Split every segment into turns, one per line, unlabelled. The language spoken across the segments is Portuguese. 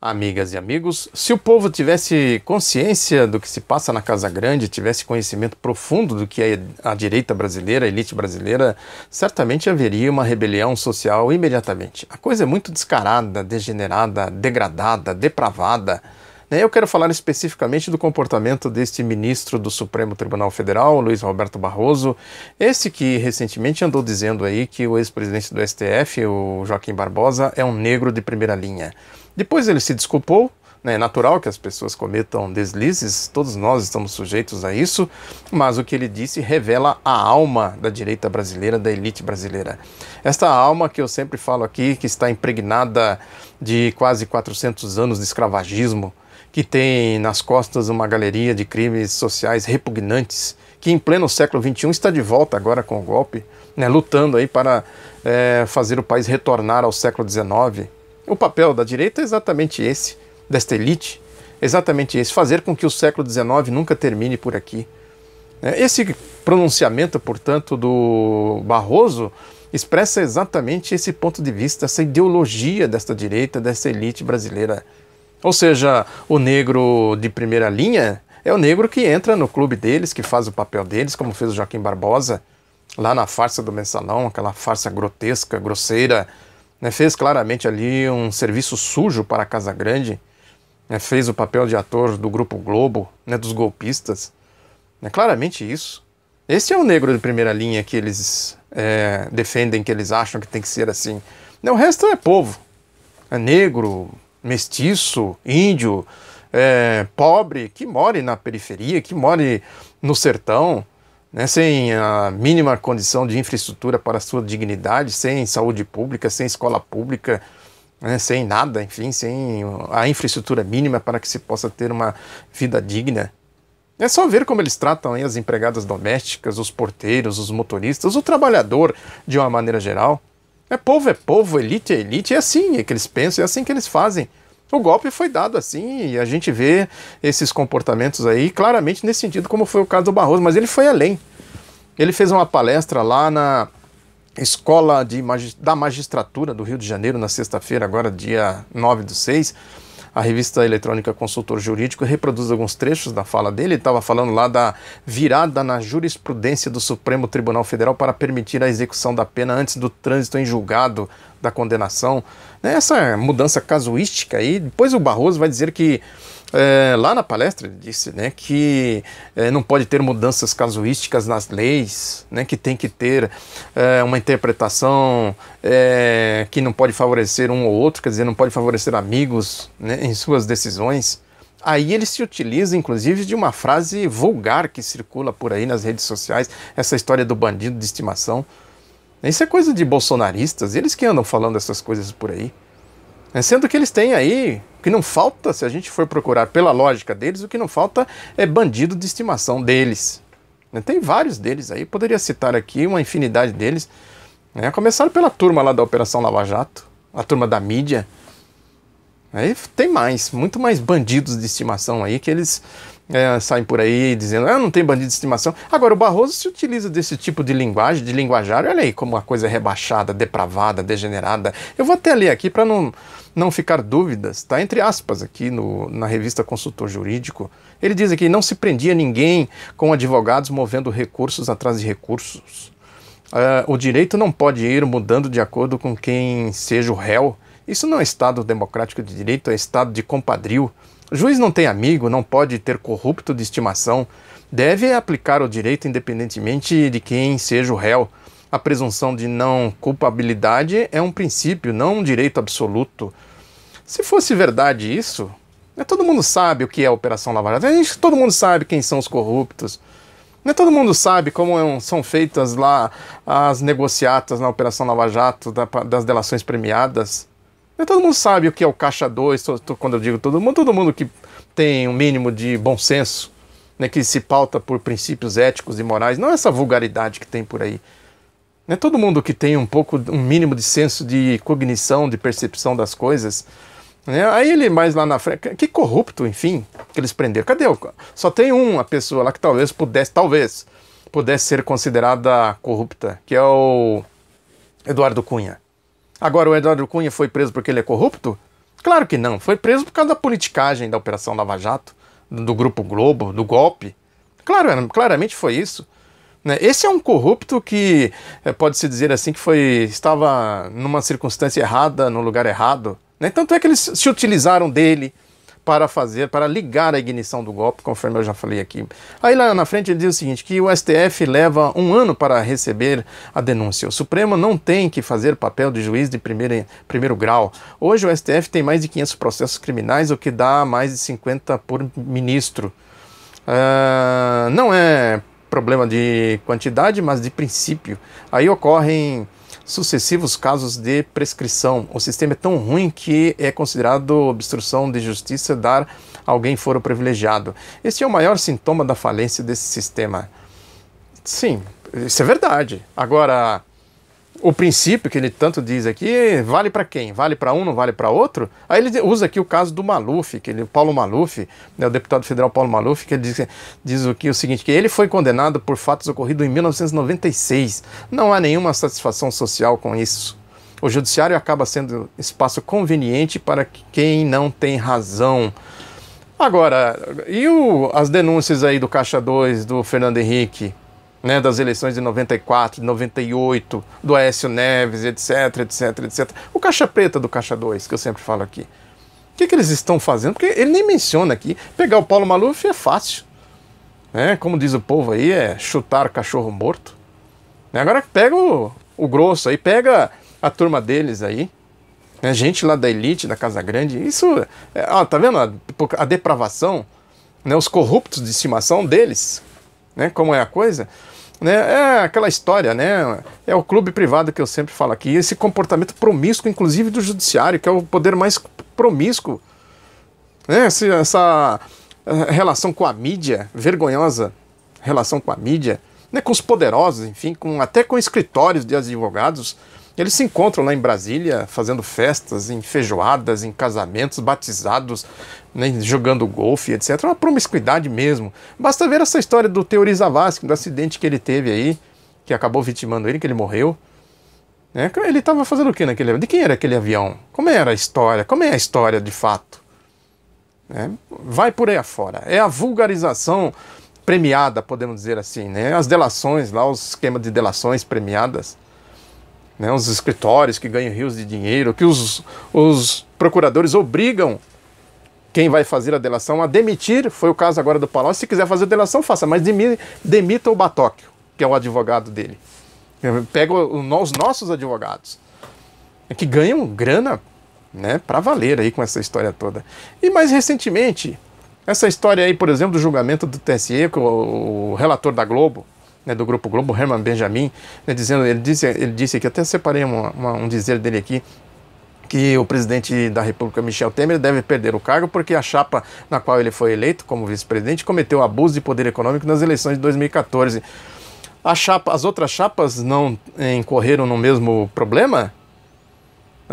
Amigas e amigos, se o povo tivesse consciência do que se passa na Casa Grande, tivesse conhecimento profundo do que é a direita brasileira, a elite brasileira, certamente haveria uma rebelião social imediatamente. A coisa é muito descarada, degenerada, degradada, depravada. Eu quero falar especificamente do comportamento deste ministro do Supremo Tribunal Federal, Luiz Roberto Barroso, esse que recentemente andou dizendo aí que o ex-presidente do STF, o Joaquim Barbosa, é um negro de primeira linha. Depois ele se desculpou, é natural que as pessoas cometam deslizes, todos nós estamos sujeitos a isso, mas o que ele disse revela a alma da direita brasileira, da elite brasileira. Esta alma que eu sempre falo aqui, que está impregnada de quase 400 anos de escravagismo, que tem nas costas uma galeria de crimes sociais repugnantes, que em pleno século XXI está de volta agora com o golpe, lutando aí para fazer o país retornar ao século XIX. O papel da direita é exatamente esse, desta elite, exatamente esse, fazer com que o século XIX nunca termine por aqui. Esse pronunciamento, portanto, do Barroso expressa exatamente esse ponto de vista, essa ideologia desta direita, dessa elite brasileira. Ou seja, o negro de primeira linha é o negro que entra no clube deles, que faz o papel deles, como fez o Joaquim Barbosa, lá na farsa do Mensalão, aquela farsa grotesca, grosseira, fez claramente ali um serviço sujo para a Casa Grande, fez o papel de ator do Grupo Globo, dos golpistas, claramente isso. Esse é o negro de primeira linha que eles defendem, que eles acham que tem que ser assim. O resto é povo, é negro, mestiço, índio, pobre, que more na periferia, que more no sertão, sem a mínima condição de infraestrutura para a sua dignidade, sem saúde pública, sem escola pública, sem nada, enfim, sem a infraestrutura mínima para que se possa ter uma vida digna. É só ver como eles tratam aí as empregadas domésticas, os porteiros, os motoristas, o trabalhador de uma maneira geral. É povo, elite é elite, é assim que eles pensam, é assim que eles fazem. O golpe foi dado assim e a gente vê esses comportamentos aí claramente nesse sentido, como foi o caso do Barroso, mas ele foi além. Ele fez uma palestra lá na Escola da Magistratura do Rio de Janeiro, na sexta-feira, agora dia 9/6. A revista eletrônica Consultor Jurídico reproduz alguns trechos da fala dele. Ele estava falando lá da virada na jurisprudência do Supremo Tribunal Federal para permitir a execução da pena antes do trânsito em julgado da condenação. Essa mudança casuística aí, depois o Barroso vai dizer que, lá na palestra ele disse que não pode ter mudanças casuísticas nas leis, que tem que ter uma interpretação que não pode favorecer um ou outro, quer dizer, não pode favorecer amigos em suas decisões. Aí ele se utiliza, inclusive, de uma frase vulgar que circula por aí nas redes sociais, essa história do bandido de estimação. Isso é coisa de bolsonaristas, eles que andam falando essas coisas por aí. Sendo que eles têm aí, o que não falta, se a gente for procurar pela lógica deles, o que não falta é bandido de estimação deles. Tem vários deles aí, poderia citar aqui uma infinidade deles. A começar pela turma lá da Operação Lava Jato, a turma da mídia. Aí tem mais, muito mais bandidos de estimação aí que eles saem por aí dizendo, não tem bandido de estimação. Agora o Barroso se utiliza desse tipo de linguagem, de linguajar, olha aí como a coisa é rebaixada, depravada, degenerada. Eu vou até ler aqui para não ficar dúvidas, tá? Entre aspas aqui na revista Consultor Jurídico, ele diz aqui, não se prendia ninguém com advogados movendo recursos atrás de recursos. O direito não pode ir mudando de acordo com quem seja o réu. Isso não é Estado democrático de direito, é Estado de compadrio. O juiz não tem amigo, não pode ter corrupto de estimação. Deve aplicar o direito independentemente de quem seja o réu. A presunção de não culpabilidade é um princípio, não um direito absoluto. Se fosse verdade isso, todo mundo sabe o que é a Operação Lava Jato. Todo mundo sabe quem são os corruptos. Todo mundo sabe como são feitas lá as negociatas na Operação Lava Jato, das delações premiadas. Todo mundo sabe o que é o Caixa 2, quando eu digo todo mundo que tem um mínimo de bom senso, que se pauta por princípios éticos e morais, não essa vulgaridade que tem por aí. Todo mundo que tem um mínimo de senso de cognição, de percepção das coisas. Aí ele mais lá na frente, que corrupto, enfim, que eles prenderam. Cadê? Só tem uma pessoa lá que talvez pudesse ser considerada corrupta, que é o Eduardo Cunha. Agora, o Eduardo Cunha foi preso porque ele é corrupto? Claro que não, foi preso por causa da politicagem da Operação Lava Jato, do Grupo Globo, do golpe. Claro, claramente foi isso. Né? Esse é um corrupto que, pode-se dizer assim, que estava numa circunstância errada, no lugar errado. Né? Tanto é que eles se utilizaram dele para ligar a ignição do golpe, conforme eu já falei aqui. Aí lá na frente ele diz o seguinte, que o STF leva 1 ano para receber a denúncia. O Supremo não tem que fazer papel de juiz de primeiro grau. Hoje o STF tem mais de 500 processos criminais, o que dá mais de 50 por ministro. Não é problema de quantidade, mas de princípio. Aí ocorrem sucessivos casos de prescrição. O sistema é tão ruim que é considerado obstrução de justiça dar a alguém foro privilegiado. Este é o maior sintoma da falência desse sistema. Sim, isso é verdade. Agora, o princípio que ele tanto diz aqui, vale para quem? Vale para um, não vale para outro? Aí ele usa aqui o caso do Maluf, Paulo Maluf, né, o deputado federal Paulo Maluf, que ele diz o seguinte, que ele foi condenado por fatos ocorridos em 1996. Não há nenhuma satisfação social com isso. O judiciário acaba sendo espaço conveniente para quem não tem razão. Agora, e as denúncias aí do Caixa 2, do Fernando Henrique, né, das eleições de 94, de 98, do Aécio Neves, etc, etc, etc. O Caixa Preta do Caixa 2, que eu sempre falo aqui. O que eles estão fazendo? Porque ele nem menciona aqui. Pegar o Paulo Maluf é fácil. Né? Como diz o povo aí, é chutar cachorro morto. Agora pega o grosso aí, pega a turma deles aí. Né? Gente lá da elite, da Casa Grande. Isso, tá vendo a depravação? Né? Os corruptos de estimação deles. Né? Como é a coisa? Né? É aquela história, né? É o clube privado que eu sempre falo aqui, esse comportamento promíscuo, inclusive do judiciário, que é o poder mais promíscuo, né? Essa relação com a mídia, vergonhosa relação com a mídia, né? Com os poderosos, enfim, até com escritórios de advogados. Eles se encontram lá em Brasília fazendo festas, em feijoadas, em casamentos, batizados, né, jogando golfe, etc. É uma promiscuidade mesmo. Basta ver essa história do Teori Zavascki, do acidente que ele teve aí, que acabou vitimando ele, que ele morreu. Né? Ele estava fazendo o que naquele avião? De quem era aquele avião? Como era a história? Como é a história de fato? Né? Vai por aí afora. É a vulgarização premiada, podemos dizer assim. Né? As delações lá, os esquemas de delações premiadas. Né, os escritórios que ganham rios de dinheiro, que os procuradores obrigam quem vai fazer a delação a demitir, foi o caso agora do Palocci, se quiser fazer delação, faça, mas demita o Batóquio, que é o advogado dele. Pega os nossos advogados, que ganham grana, né, para valer aí com essa história toda. E mais recentemente, essa história aí, por exemplo, do julgamento do TSE, com o relator da Globo, né, do Grupo Globo, Herman Benjamin, né, ele disse que até separei um dizer dele aqui, que o presidente da República, Michel Temer, deve perder o cargo porque a chapa na qual ele foi eleito como vice-presidente cometeu abuso de poder econômico nas eleições de 2014. As outras chapas não incorreram no mesmo problema?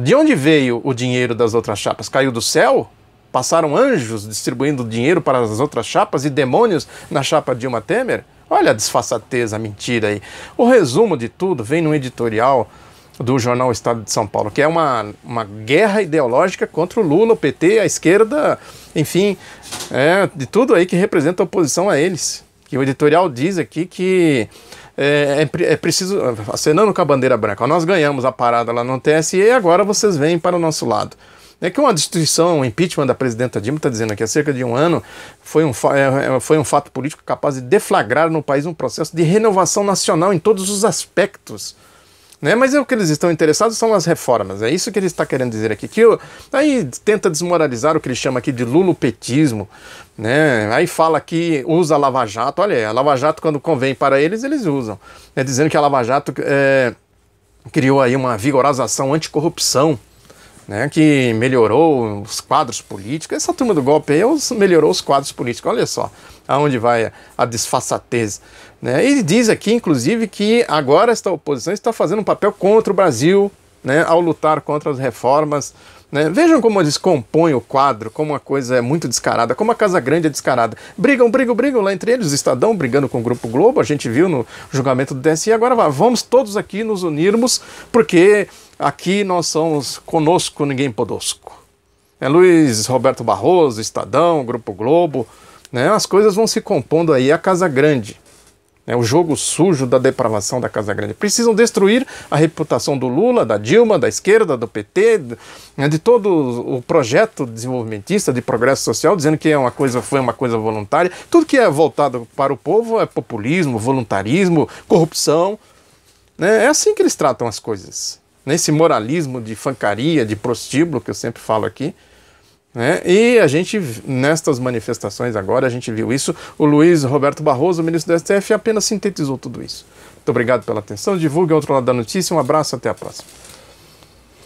De onde veio o dinheiro das outras chapas? Caiu do céu? Passaram anjos distribuindo dinheiro para as outras chapas e demônios na chapa Dilma Temer? Olha a desfaçatez, a mentira aí. O resumo de tudo vem no editorial do jornal Estado de São Paulo, que é uma guerra ideológica contra o Lula, o PT, a esquerda, enfim, de tudo aí que representa a oposição a eles. Que o editorial diz aqui que é preciso, acenando com a bandeira branca, nós ganhamos a parada lá no TSE e agora vocês vêm para o nosso lado. É que uma destituição, um impeachment da presidenta Dilma, está dizendo aqui, há cerca de 1 ano, foi um fato político capaz de deflagrar no país um processo de renovação nacional em todos os aspectos. Né? Mas o que eles estão interessados são as reformas, é isso que ele está querendo dizer aqui, que aí tenta desmoralizar o que ele chama aqui de lulopetismo, né? Aí fala que usa a Lava Jato, olha, a Lava Jato quando convém para eles usam, dizendo que a Lava Jato criou aí uma vigorosa ação anticorrupção, né, que melhorou os quadros políticos. Essa turma do golpe aí melhorou os quadros políticos. Olha só aonde vai a desfaçatez. Né? E diz aqui, inclusive, que agora esta oposição está fazendo um papel contra o Brasil, né, ao lutar contra as reformas. Né? Vejam como eles compõem o quadro, como a coisa é muito descarada, como a Casa Grande é descarada. Brigam lá entre eles, o Estadão brigando com o Grupo Globo, a gente viu no julgamento do TSE, agora vamos todos aqui nos unirmos, porque aqui nós somos conosco, ninguém podosco. Luiz Roberto Barroso, Estadão, Grupo Globo, né? As coisas vão se compondo aí, a Casa Grande. O jogo sujo da depravação da Casa Grande. Precisam destruir a reputação do Lula, da Dilma, da esquerda, do PT, de todo o projeto desenvolvimentista de progresso social, dizendo que foi uma coisa voluntária. Tudo que é voltado para o povo é populismo, voluntarismo, corrupção. É assim que eles tratam as coisas. Nesse moralismo de fancaria, de prostíbulo, que eu sempre falo aqui. E a gente, nestas manifestações agora, a gente viu isso. O Luiz Roberto Barroso, o ministro do STF, apenas sintetizou tudo isso. Muito obrigado pela atenção. Divulgue o outro lado da notícia. Um abraço, até a próxima.